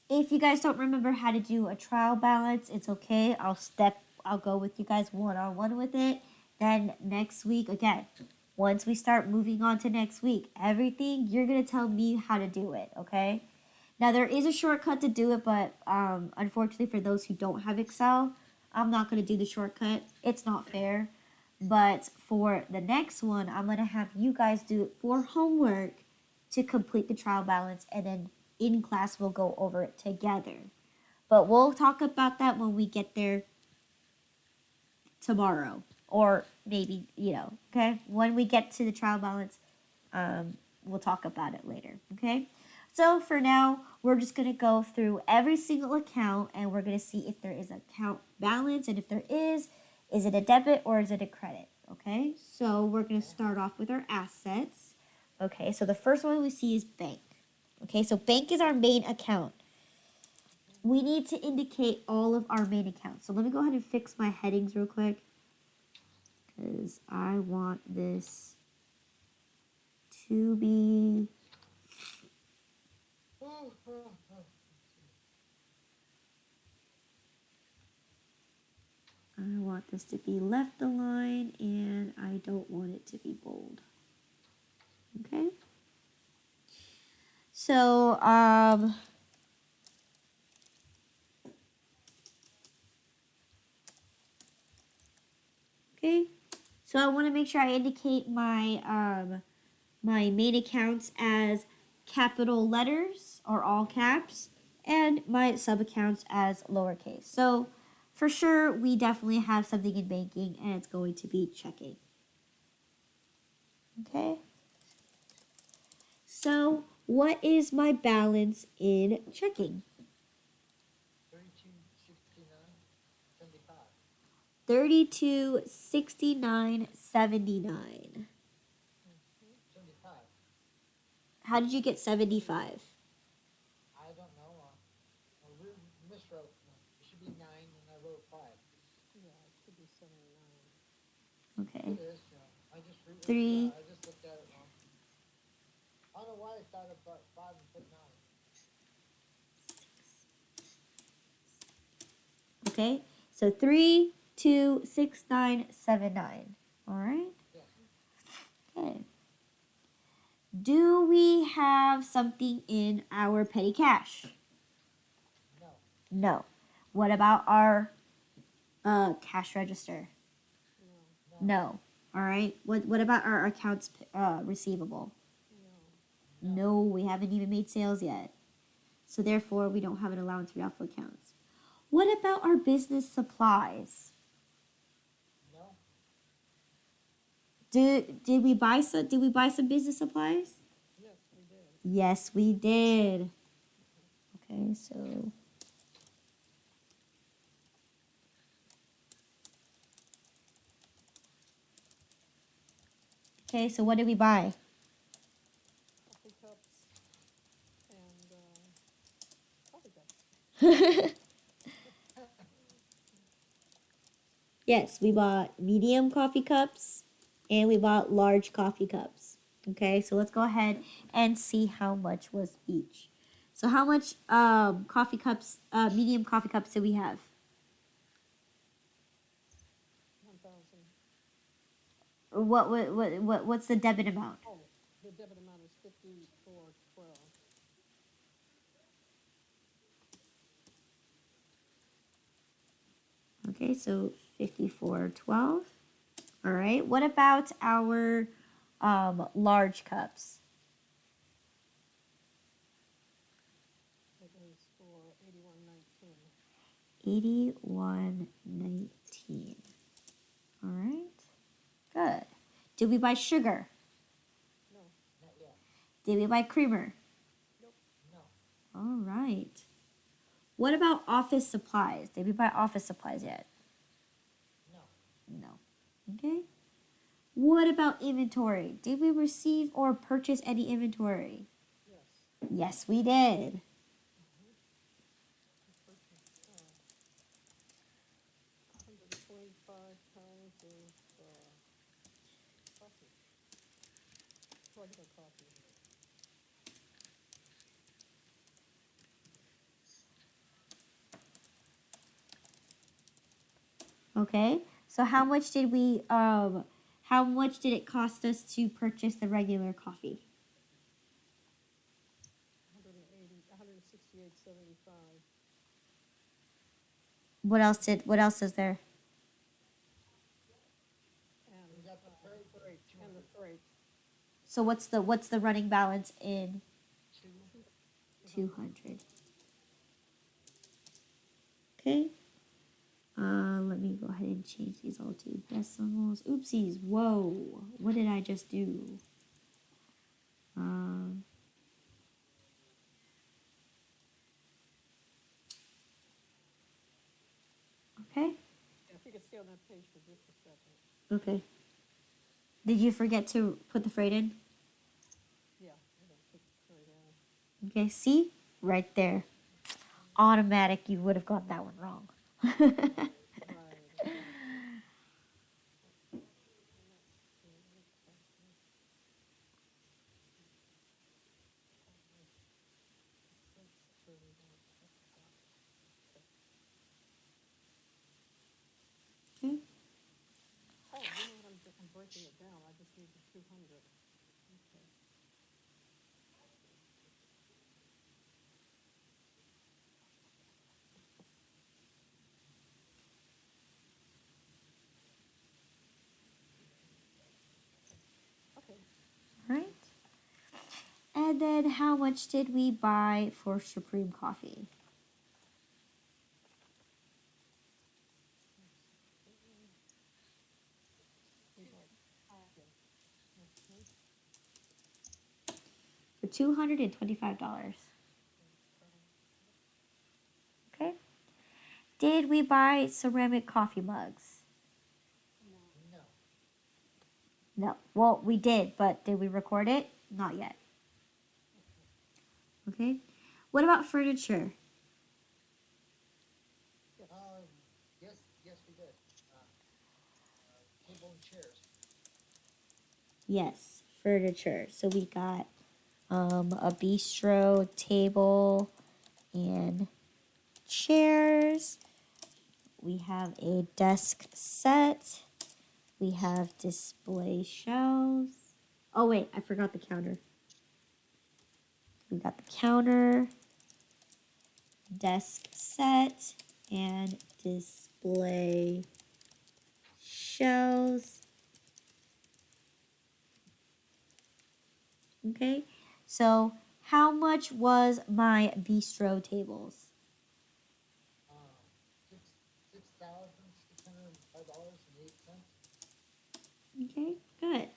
If you guys don't remember how to do a trial balance, it's okay. I'll go with you guys one on one with it. Then next week, again, once we start moving on to next week, everything you're gonna tell me how to do it, okay? Now there is a shortcut to do it, but unfortunately for those who don't have Excel, I'm not gonna do the shortcut. It's not fair. But for the next one, I'm gonna have you guys do it for homework to complete the trial balance, and then in class we'll go over it together. But we'll talk about that when we get there tomorrow, or maybe okay, when we get to the trial balance, we'll talk about it later. Okay, so for now we're just going to go through every single account, and we're going to see if there is an account balance, and if there is it a debit or is it a credit? Okay, so we're going to start off with our assets. Okay, so the first one we see is bank. Okay, so bank is our main account. We need to indicate all of our main accounts. So let me go ahead and fix my headings real quick, because I want this to be left align, and I don't want it to be bold. Okay. So okay. So I want to make sure I indicate my my main accounts as capital letters or all caps, and my sub accounts as lowercase. So for sure, we definitely have something in banking, and it's going to be checking. Okay. So what is my balance in checking? 3269.79. How did you get 75? I don't know. I miswrote. It should be 9 and I wrote 5. Yeah, it should be 79. Okay. It is. I just Three. I just looked at it wrong. I don't know why I thought about 5 and put 9. Okay. So 326979. All right. Yes. Okay. Do we have something in our petty cash? No. No. What about our cash register? No. No. All right. What about our accounts receivable? No. No, we haven't even made sales yet. So therefore, we don't have an allowance for doubtful accounts. What about our business supplies? No. Did we buy some business supplies? Yes, we did. Yes, we did. Okay, so what did we buy? Coffee cups and coffee cups. Yes, we bought medium coffee cups and we bought large coffee cups. Okay, so let's go ahead and see how much was each. So how much coffee cups, medium coffee cups did we have? 1,000. What's the debit amount? Oh, the debit amount is 54.12. Okay, so 54.12. All right. What about our large cups? It is for 81.19. 81.19. All right. Good. Did we buy sugar? No. Not yet. Did we buy creamer? Nope. No. All right. What about office supplies? Did we buy office supplies yet? No. No. Okay. What about inventory? Did we receive or purchase any inventory? Yes. Yes, we did. We purchased 125 pounds of coffee. Regular coffee. Okay. So how much did it cost us to purchase the regular coffee? 180, 168.75. What else is there? And We got the freight, freight, and the 200. freight. So what's the running balance in Two. 200? Okay. Let me go ahead and change these all to decimals. Oopsies. Whoa. What did I just do? Um, okay. Yeah, if you could stay on that page for just a second. Okay. Did you forget to put the freight in? Yeah, I gotta put the freight in. Okay. See? Right there. Automatic. You would have got that one wrong. Right, exactly. Okay. Oh, you know what, I'm breaking it down, I just need the 200. Okay. Okay, Right. And then how much did we buy for Supreme Coffee? we got, yeah, okay. For $225. Okay. Did we buy ceramic coffee mugs? No. No. Well, we did, but did we record it? Not yet. Okay. What about furniture? Yes, yes, we did. Table and chairs. Yes, furniture. So we got a bistro table and chairs. We have a desk set. We have display shelves. Oh, wait, I forgot the counter. We got the counter, desk set, and display shelves. Okay, so how much was my bistro tables? Uh, $6,605.08. Okay, good.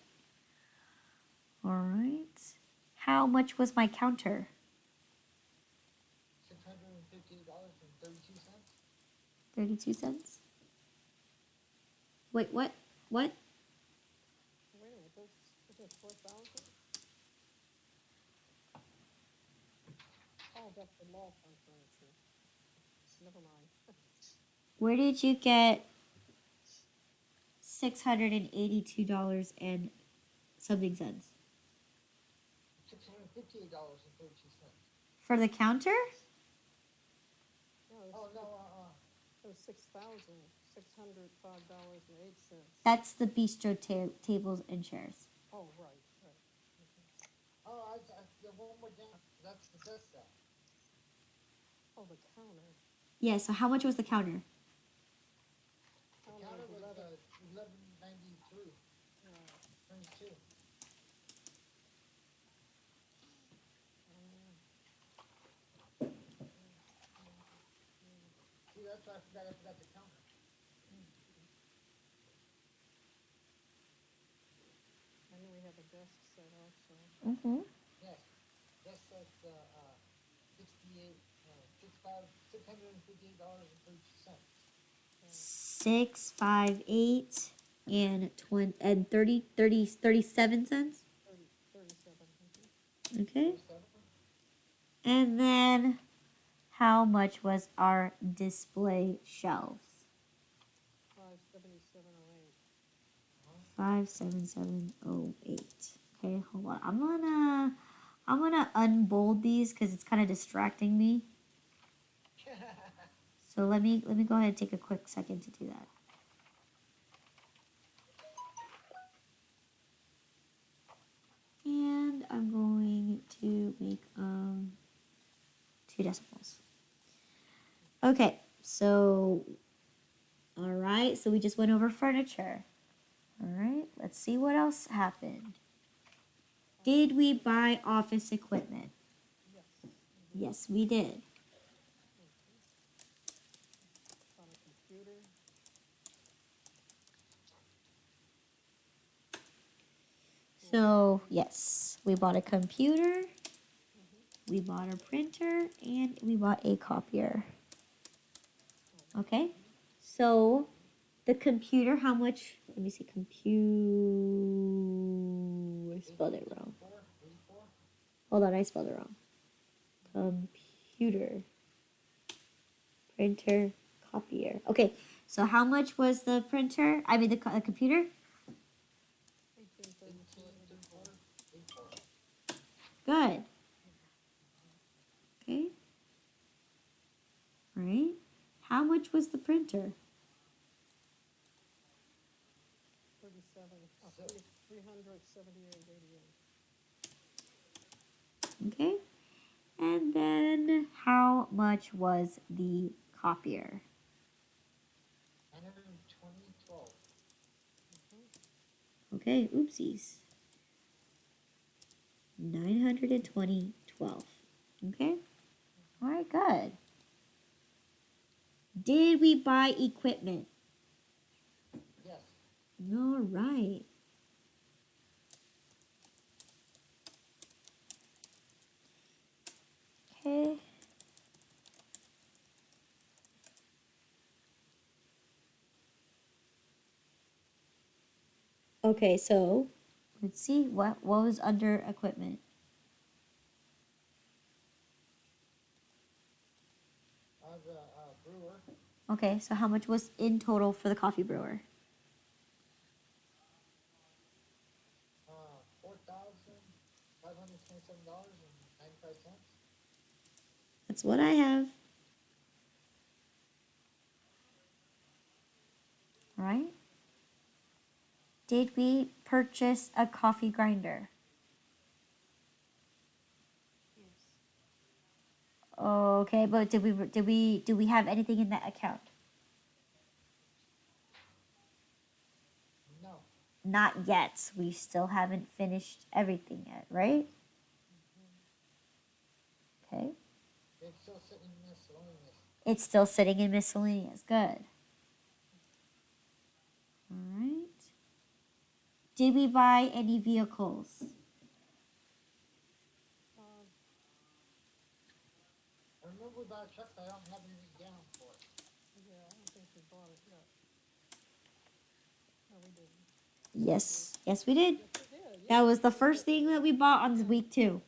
All right. How much was my counter? $658.32. 32 cents. Wait, what? What? Wait a minute, those 4,000? Oh, that's the law firm furniture, never mind. Where did you get $682 and something cents? $658.32. For the counter? No, Oh, no, it was $6,605.08. That's the bistro tables and chairs. Oh, right, right. Okay. the one more down. That's the desk set. Oh, the counter. Yeah, so how much was the counter? The Counter counter was was 11, 11.93 right. times two. Um, See, that's why I forgot the counter. I know we have a desk set also. Mm-hmm. Yes, desk set's 658.32 cents. 658 and 20 and 37 cents. 37. Okay. 37. And then how much was our display shelves? 577.08. 57708. Okay, hold on. I'm gonna unbold these because it's kind of distracting me. So let me go ahead and take a quick second to do that. And I'm going to make 2 decimals. Okay, so all right, so we just went over furniture. All right, let's see what else happened. Did we buy office equipment? Yes. Yes, we did. On a computer. So, yes, we bought a computer, we bought a printer, and we bought a copier. Okay, so the computer, how much? Let me see, I spelled it wrong. 84? Hold on, I spelled it wrong. Computer, printer, copier. Okay, so how much was the printer? I mean, the computer? 1834. 84. Good. Okay. Right. How much was the printer? 37. Oh, 378.88. Okay. And then how much was the copier? 120.12. Okay, oopsies. 920.12. Okay. All right, good. Did we buy equipment? Yes. All right. Okay. Okay, so let's see what was under equipment. The brewer. Okay, so how much was in total for the coffee brewer? $4,527.95. That's what I have. All right. Did we purchase a coffee grinder? Yes. Okay, but do we have anything in that account? No. Not yet. We still haven't finished everything yet, right? Okay. It's still sitting miscellaneous. It's still sitting in miscellaneous. Good. All right. Did we buy any vehicles? I remember we bought a truck, but I don't have anything down for it. Yeah, I don't think we bought it yet. No, we didn't. Yes. Yes, we did. Yes, we did. Yeah, That was the we first did. thing that we bought on week 2.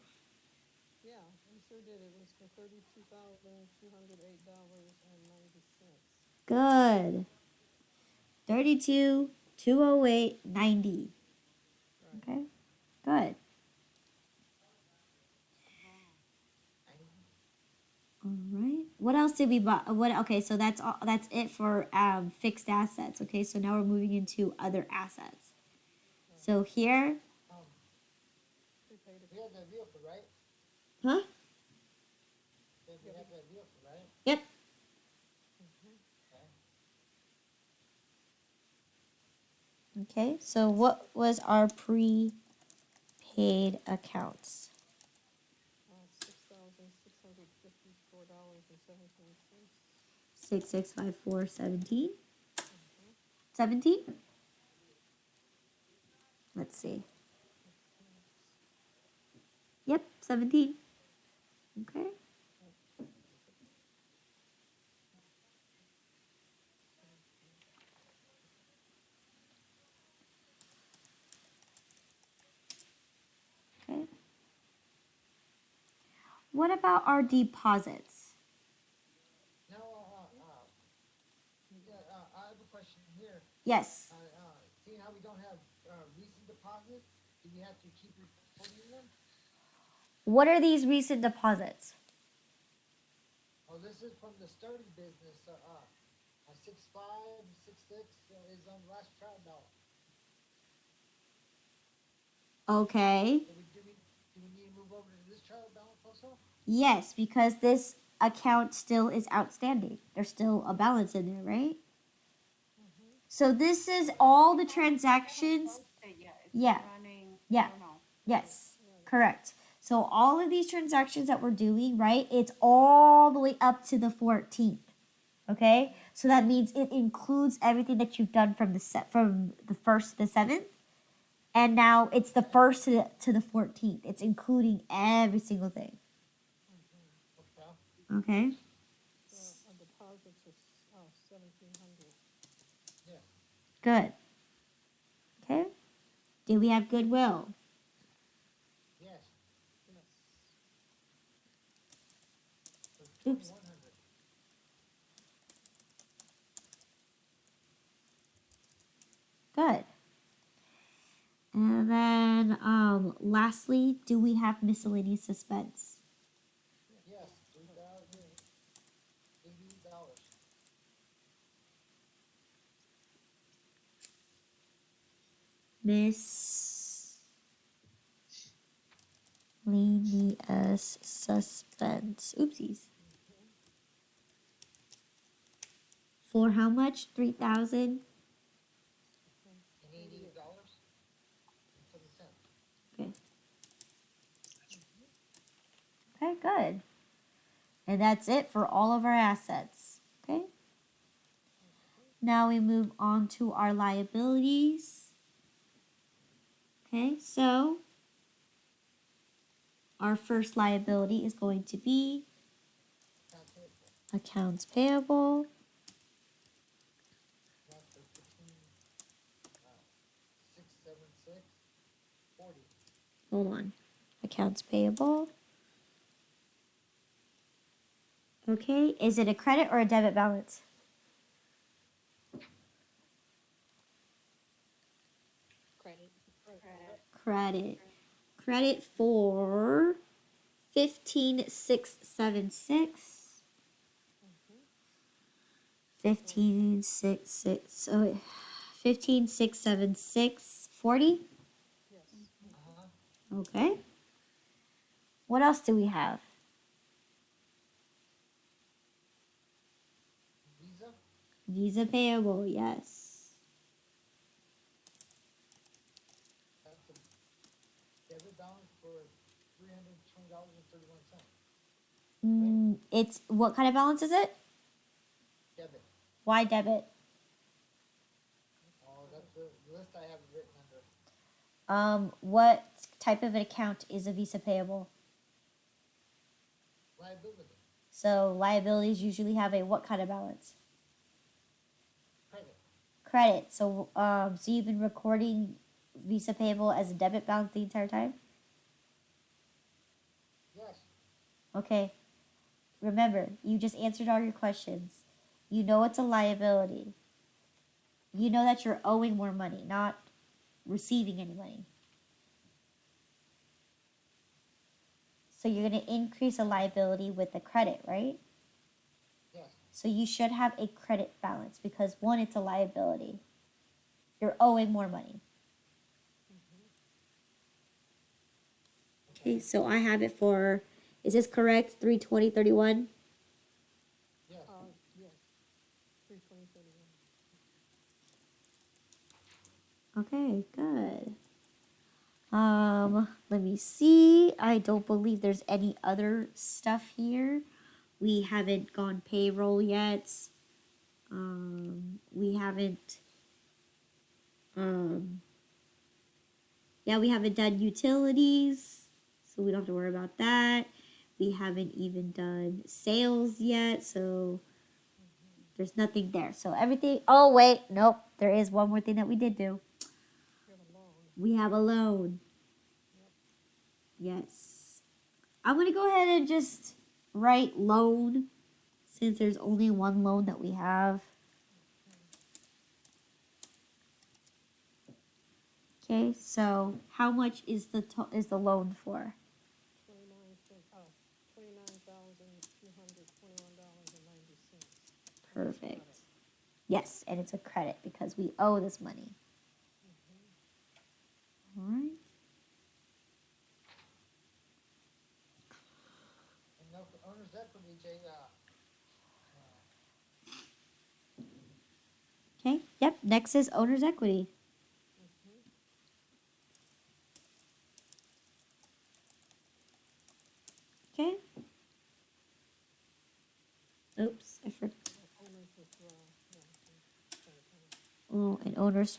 Yeah, we sure did. It was for $32,208.90. Good. 32, 208, 90. Right. Okay. Good. All right. What else did we buy? What? Okay, so that's all. That's it for fixed assets. Okay, so now we're moving into other assets. So here, Prepaid We had that vehicle, right? huh? We had that vehicle, right? Yep. Okay. So what was our prepaid accounts? $6,654.17. 665417. 17. Let's see. Yep, 17. Okay. Okay. What about our deposits? Now, I have a question here. Yes. Seeing how we don't have recent deposits, do we have to keep reporting them? What are these recent deposits? Oh, this is from the sturdy business. 65, 66 is on the last trial ballot. Okay. Do we trial balance also? Yes, because this account still is outstanding. There's still a balance in there, right? So this is all the transactions. Yeah. Yeah. Yes. Correct. So all of these transactions that we're doing, right? It's all the way up to the 14th. Okay? So that means it includes everything that you've done from the 1st to the 7th. And now it's the 1st to the 14th. It's including every single thing. Okay. Okay? So a deposit is, 1,700. Yeah. Good. Okay? Do we have goodwill? Yes. Yes. For Oops. 2,100. Good. And then lastly, do we have miscellaneous suspense? Yes. $3,080. Miscellaneous suspense. Oopsies. For how much? 3,000? And $88. For the cent. Okay. Okay, good. And that's it for all of our assets. Okay. Now we move on to our liabilities. Okay, so our first liability is going to be Account payable. accounts payable. That's for 676 40. Hold on. Accounts payable. Okay, is it a credit or a debit balance? Credit. Credit. Credit for 15,676. 15,676. Oh, 15,676 40. Yes. Uh-huh. Okay. What else do we have? Visa. Visa payable, yes. That's a debit balance for $320.31. It's what kind of balance is it? Debit. Why debit? Oh, that's the list I have it written under. What type of an account is a Visa payable? Liability. So liabilities usually have a what kind of balance? Credit. Credit. So so you've been recording Visa payable as a debit balance the entire time? Yes. Okay. Remember, you just answered all your questions. You know it's a liability. You know that you're owing more money, not receiving any money. So you're going to increase a liability with a credit, right? Yes. So you should have a credit balance because one, it's a liability. You're owing more money. Okay, so I have it for, is this correct? 320.31? Yes. Yes. 320.31. Okay, good. Let me see. I don't believe there's any other stuff here. We haven't gone payroll yet. We haven't, yeah, we haven't done utilities, so we don't have to worry about that. We haven't even done sales yet, so there's nothing there. So everything, oh wait, nope, there is one more thing that we did do. We have a loan. We have a loan. Yes. I'm going to go ahead and just write loan since there's only one loan that we have. Okay, so how much is the loan for? $29,221.90. Perfect. Yes, and it's a credit because we owe this money. All right. Yep, next is owner's equity. Okay. Oops, I forgot. Owners withdraw, yeah, okay. Oh, and owners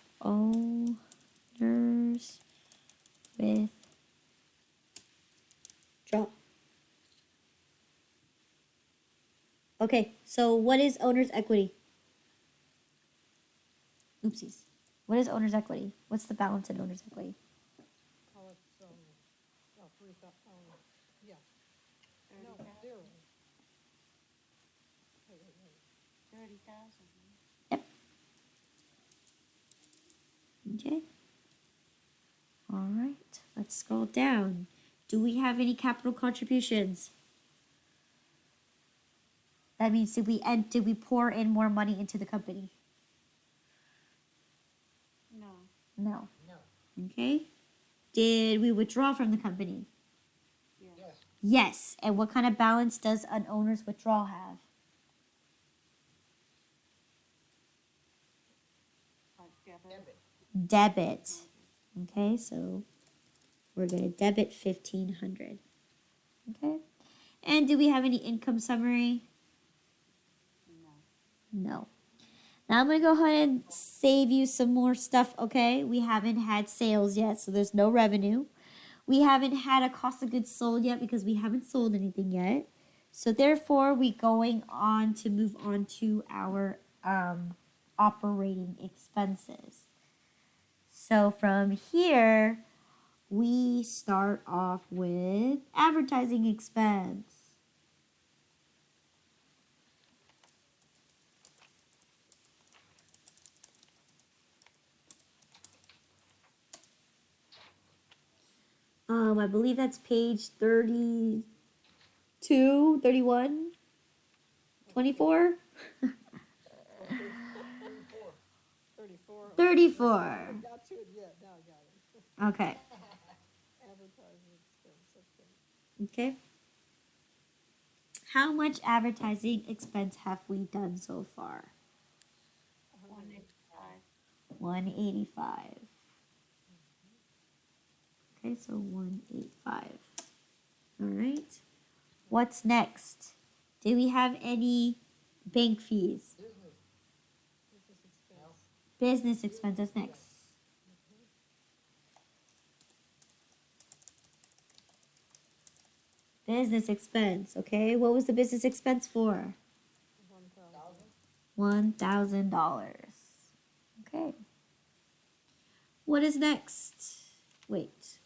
with draw. Okay, so what is owner's equity? Oopsies. What is owner's equity? What's the balance in owner's equity? Oh, it's, oh, 3,000, yeah. No, 0. Wait. 30,000. Yep. Okay. All right, let's scroll down. Do we have any capital contributions? That means did we pour in more money into the company? No. No. No. Okay. Did we withdraw from the company? Yes. Yes. Yes. And what kind of balance does an owner's withdrawal have? Debit. Debit. Debit. Okay, so we're gonna debit 1,500. Okay. And do we have any income summary? No. No. Now I'm going to go ahead and save you some more stuff, okay? We haven't had sales yet, so there's no revenue. We haven't had a cost of goods sold yet because we haven't sold anything yet. So therefore, we're going on to move on to our operating expenses. So from here, we start off with advertising expense. I believe that's page 32, 31, 24? 34. 34. 34. I got to it yet, now I got it. Okay. Advertising expense, okay. Okay. How much advertising expense have we done so far? 185. 185. Okay, so 185. All right. What's next? Do we have any bank fees? Business. Business expense. Business expenses next. Business expense, okay? What was the business expense for? 1,000. $1,000. Okay. What is next? Wait.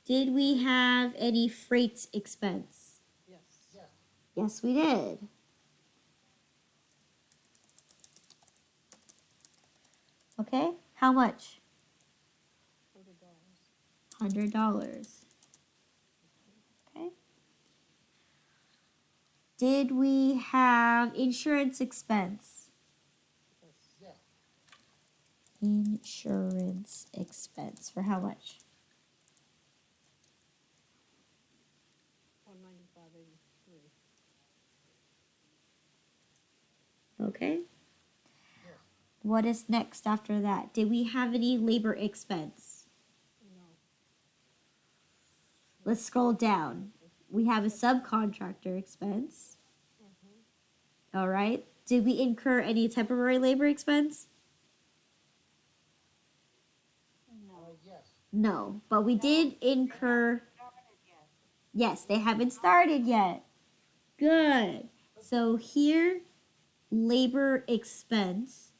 Did we have any freight expense? Yes. Yes. Yes, we did. Okay. How much? $100. $100. Okay. Did we have insurance expense? Yes. Yes. Insurance expense for how much? 195.83. Okay. Yes. What is next after that? Did we have any labor expense? No. Let's scroll down. We have a subcontractor expense. All right. Did we incur any temporary labor expense? No. Yes. No, but we did incur. Started yet. Yes, they haven't started yet. Good. So here, labor expense.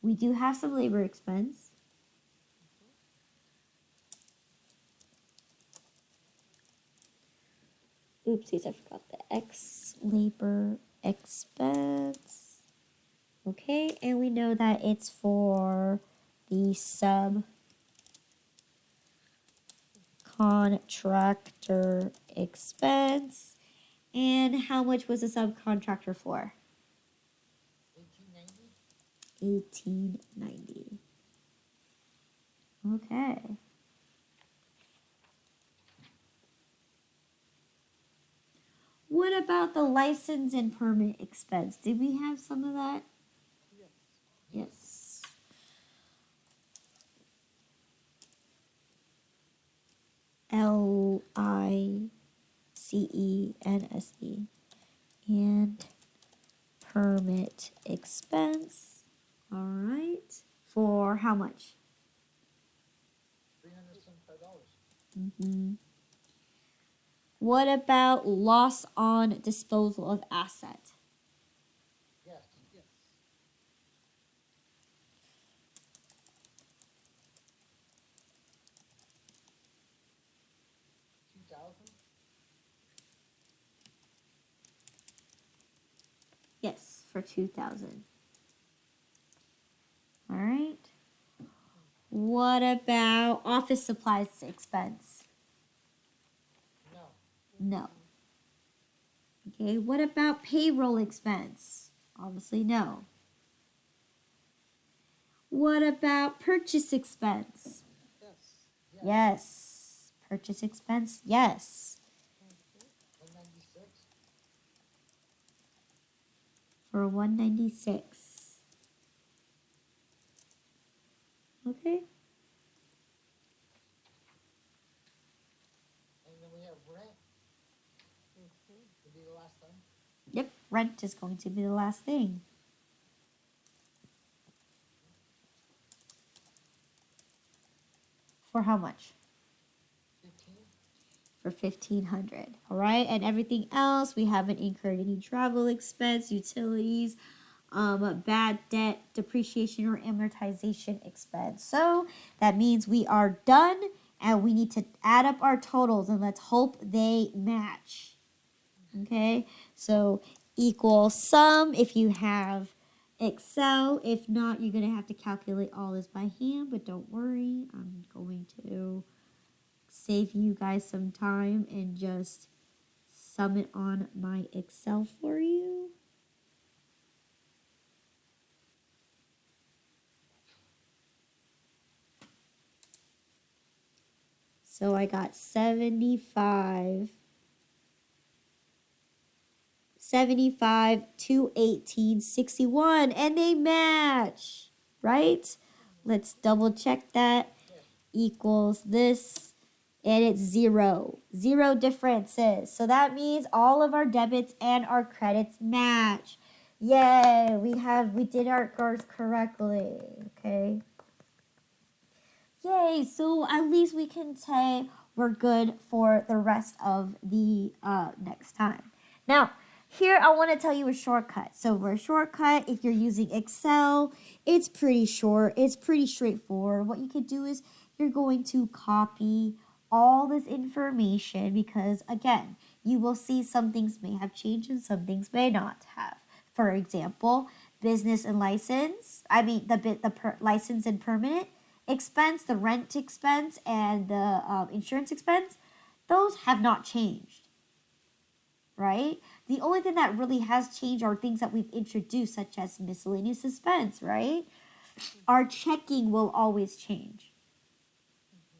We do have some labor expense. Oopsies, I forgot the X labor expense. Okay, and we know that it's for the subcontractor expense. And how much was the subcontractor for? 1890. $18.90. Okay. What about the license and permit expense? Did we have some of that? Yes. Yes. LICENSE. And permit expense. All right. For how much? $375. Mm-hmm. What about loss on disposal of asset? Yes. Yes. $2,000. Yes, for 2,000. All right. What about office supplies expense? No. No. Okay, what about payroll expense? Obviously, no. What about purchase expense? Yes. Yes. Purchase expense? Yes. Okay. 196. For 196. Okay. And then we have rent. Okay. Would be the last time. Yep, rent is going to be the last thing. For how much? 15. For 1,500. All right, and everything else, we haven't incurred any travel expense, utilities, bad debt, depreciation, or amortization expense. So that means we are done, and we need to add up our totals, and let's hope they match. Okay, so equal sum if you have Excel. If not, you're going to have to calculate all this by hand, but don't worry, I'm going to save you guys some time and just sum it on my Excel for you. So I got 75, 218, 61, and they match, right? Let's double check that. Equals this, and it's 0. 0 differences. So that means all of our debits and our credits match. Yay, we did our cards correctly. Okay. Yay, so at least we can say we're good for the rest of the next time. Now, here I want to tell you a shortcut. So for a shortcut, if you're using Excel, it's pretty short. It's pretty straightforward. What you could do is you're going to copy all this information because, again, you will see some things may have changed and some things may not have. For example, business and license, license and permit expense, the rent expense, and the insurance expense, those have not changed, right? The only thing that really has changed are things that we've introduced, such as miscellaneous expense, right? Our checking will always change.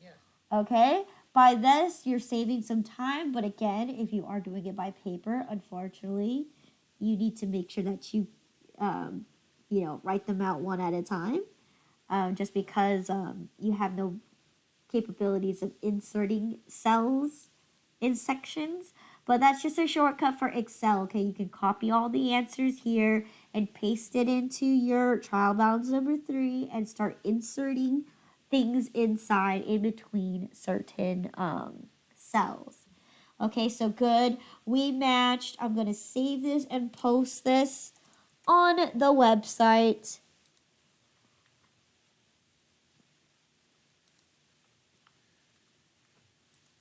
Yes. Okay? By this, you're saving some time, but again, if you are doing it by paper, unfortunately, you need to make sure that you, write them out one at a time. Just because you have no capabilities of inserting cells in sections. But that's just a shortcut for Excel, okay? You can copy all the answers here and paste it into your trial balance number 3 and start inserting things inside in between certain cells. Okay, so good. We matched. I'm going to save this and post this on the website.